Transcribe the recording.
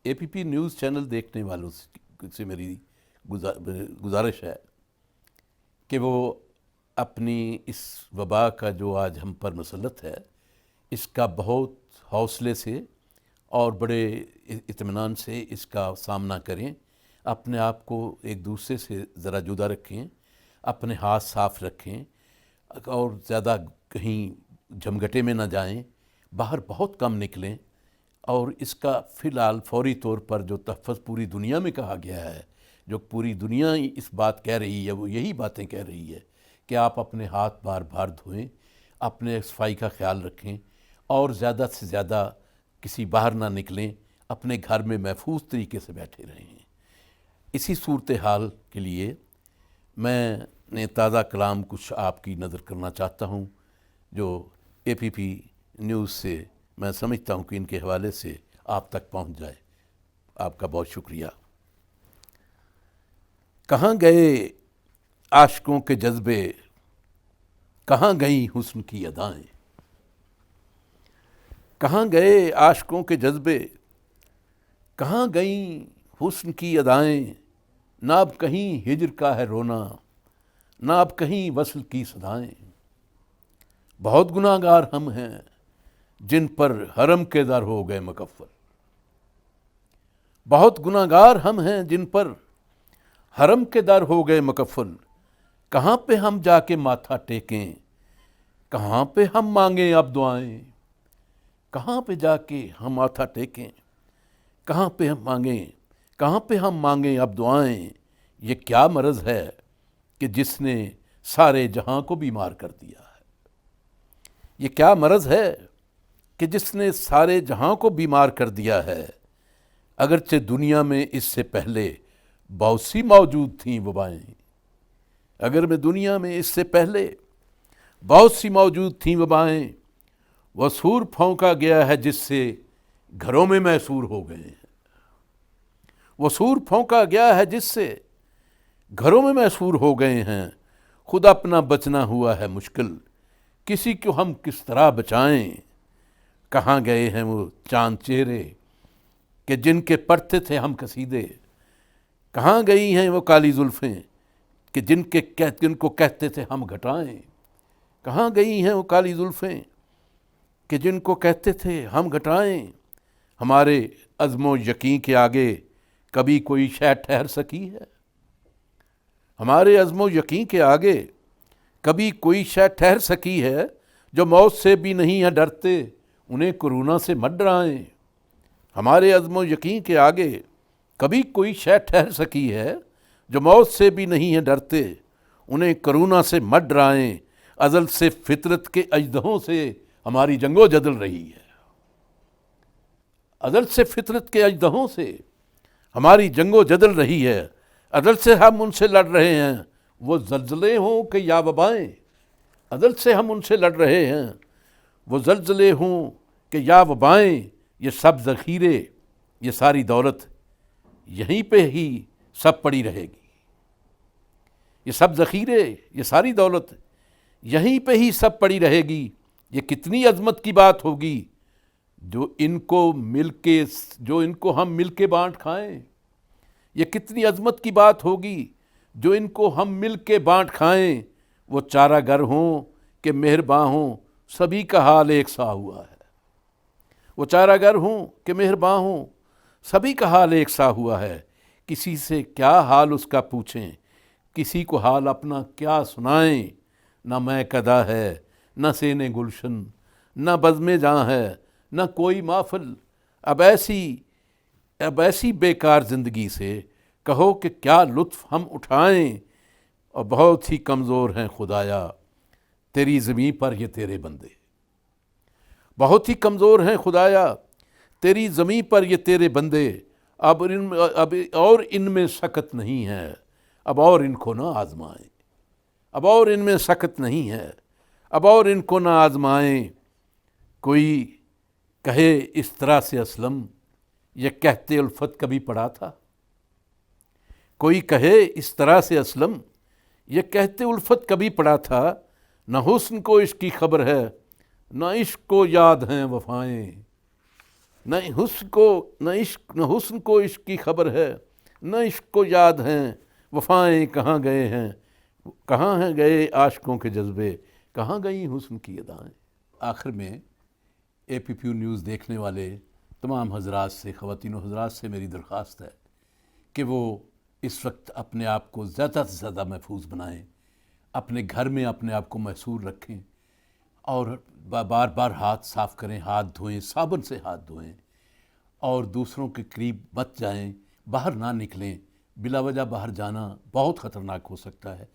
اے پی P news channel دیکھنے والوں سے میری گزارش ہے کہ وہ اپنی اس وبا کا جو آج ہم پر مسلط ہے اس کا بہت حوصلے سے اور بڑے اطمینان سے اس کا سامنا کریں، اپنے آپ کو ایک دوسرے سے ذرا جدا رکھیں، اپنے ہاتھ صاف رکھیں اور زیادہ کہیں جھمگٹے میں نہ جائیں، باہر بہت کم نکلیں۔ اور اس کا فی الحال فوری طور پر جو تحفظ پوری دنیا میں کہا گیا ہے، جو پوری دنیا اس بات کہہ رہی ہے، وہ یہی باتیں کہہ رہی ہے کہ آپ اپنے ہاتھ بار بار دھوئیں، اپنے صفائی کا خیال رکھیں اور زیادہ سے زیادہ کسی باہر نہ نکلیں، اپنے گھر میں محفوظ طریقے سے بیٹھے رہیں۔ اسی صورتحال کے لیے میں نے تازہ کلام کچھ آپ کی نظر کرنا چاہتا ہوں جو اے پی پی نیوز سے میں سمجھتا ہوں کہ ان کے حوالے سے آپ تک پہنچ جائے۔ آپ کا بہت شکریہ۔ کہاں گئے عاشقوں کے جذبے، کہاں گئیں حسن کی ادائیں؟ کہاں گئے عاشقوں کے جذبے، کہاں گئیں حسن کی ادائیں؟ نہ اب کہیں ہجر کا ہے رونا، نہ اب کہیں وصل کی صدائیں۔ بہت گناہ گار ہم ہیں جن پر حرم کے در ہو گئے مکفل، بہت گناہ گار ہم ہیں جن پر حرم کے در ہو گئے مکفل۔ کہاں پہ ہم جا کے ماتھا ٹیکیں، کہاں پہ ہم مانگیں اب دعائیں؟ کہاں پہ جا کے ہم ماتھا ٹیکیں، کہاں پہ ہم مانگیں، کہاں پہ ہم مانگیں اب دعائیں؟ یہ کیا مرض ہے کہ جس نے سارے جہاں کو بیمار کر دیا ہے؟ یہ کیا مرض ہے کہ جس نے سارے جہاں کو بیمار کر دیا ہے؟ اگرچہ دنیا میں اس سے پہلے بہت سی موجود تھیں وبائیں، اگر میں دنیا میں اس سے پہلے بہت سی موجود تھیں وبائیں، وہ سور پھونکا گیا ہے جس سے گھروں میں محصور ہو گئے ہیں۔ وہ سور پھونکا گیا ہے جس سے گھروں میں محصور ہو گئے ہیں۔ خود اپنا بچنا ہوا ہے مشکل، کسی کو ہم کس طرح بچائیں؟ کہاں گئے ہیں وہ چاند چہرے کہ جن کے پڑھتے تھے ہم قصیدے؟ کہاں گئی ہیں وہ کالی زلفیں کہ جن کو کہتے تھے ہم گھٹائیں؟ کہاں گئی ہیں وہ کالی زلفیں کہ جن کو کہتے تھے ہم گھٹائیں؟ ہمارے عزم و یقین کے آگے کبھی کوئی شے ٹھہر سکی ہے؟ ہمارے عزم و یقین کے آگے کبھی کوئی شے ٹھہر سکی ہے؟ جو موت سے بھی نہیں ہے ڈرتے انہیں کرونا سے مت ڈرائیں۔ ہمارے عزم و یقین کے آگے کبھی کوئی شے ٹھہر سکی ہے؟ جو موت سے بھی نہیں ہے ڈرتے انہیں کرونا سے مت ڈرائیں۔ ازل سے فطرت کے اژدہوں سے ہماری جنگ و جدل رہی ہے، ازل سے فطرت کے اژدہوں سے ہماری جنگ و جدل رہی ہے۔ ازل سے ہم ان سے لڑ رہے ہیں، وہ زلزلے ہوں کہ یا وبائیں۔ ازل سے ہم ان سے لڑ رہے ہیں، وہ زلزلے ہوں کہ یا وبائیں۔ یہ سب ذخیرے، یہ ساری دولت یہیں پہ ہی سب پڑی رہے گی۔ یہ سب ذخیرے، یہ ساری دولت یہیں پہ ہی سب پڑی رہے گی۔ یہ کتنی عظمت کی بات ہوگی جو ان کو ہم مل کے بانٹ کھائیں۔ یہ کتنی عظمت کی بات ہوگی جو ان کو ہم مل کے بانٹ کھائیں۔ وہ چارہ گر ہوں کہ مہرباں ہوں، سبھی کا حال ایک سا ہوا ہے۔ وہ چارہ گر ہوں کہ مہرباں ہوں، سبھی کا حال ایک سا ہوا ہے۔ کسی سے کیا حال اس کا پوچھیں، کسی کو حال اپنا کیا سنائیں؟ نہ میں کدا ہے، نہ سین گلشن، نہ بزم جاں ہے، نہ کوئی محفل۔ اب ایسی بیکار زندگی سے کہو کہ کیا لطف ہم اٹھائیں؟ اور بہت ہی کمزور ہیں خدایا تیری زمیں پر یہ تیرے بندے، بہت ہی کمزور ہیں خدایا تیری زمیں پر یہ تیرے بندے۔ اب اور ان میں سکت نہیں ہے، اب اور ان کو نہ آزمائیں۔ اب اور ان میں سکت نہیں ہے، اب اور ان کو نہ آزمائیں۔ کوئی کہے اس طرح سے اسلم، یہ کہتے الفت کبھی پڑا تھا؟ کوئی کہے اس طرح سے اسلم، یہ کہتے الفت کبھی پڑا تھا؟ نہ حسن کو عشق کی خبر ہے، نہ عشق کو یاد ہیں وفائیں۔ نہ حسن کو عشق کی خبر ہے، نہ عشق کو یاد ہیں وفائیں کہاں گئے ہیں، کہاں ہیں گئے عاشقوں کے جذبے، کہاں گئی حسن کی ادائیں۔ آخر میں اے پی پی نیوز دیکھنے والے تمام حضرات سے، خواتین و حضرات سے میری درخواست ہے کہ وہ اس وقت اپنے آپ کو زیادہ سے زیادہ محفوظ بنائیں، اپنے گھر میں اپنے آپ کو محصور رکھیں، اور بار بار ہاتھ صاف کریں، ہاتھ دھوئیں، صابن سے ہاتھ دھوئیں، اور دوسروں کے قریب مت جائیں، باہر نہ نکلیں۔ بلا وجہ باہر جانا بہت خطرناک ہو سکتا ہے۔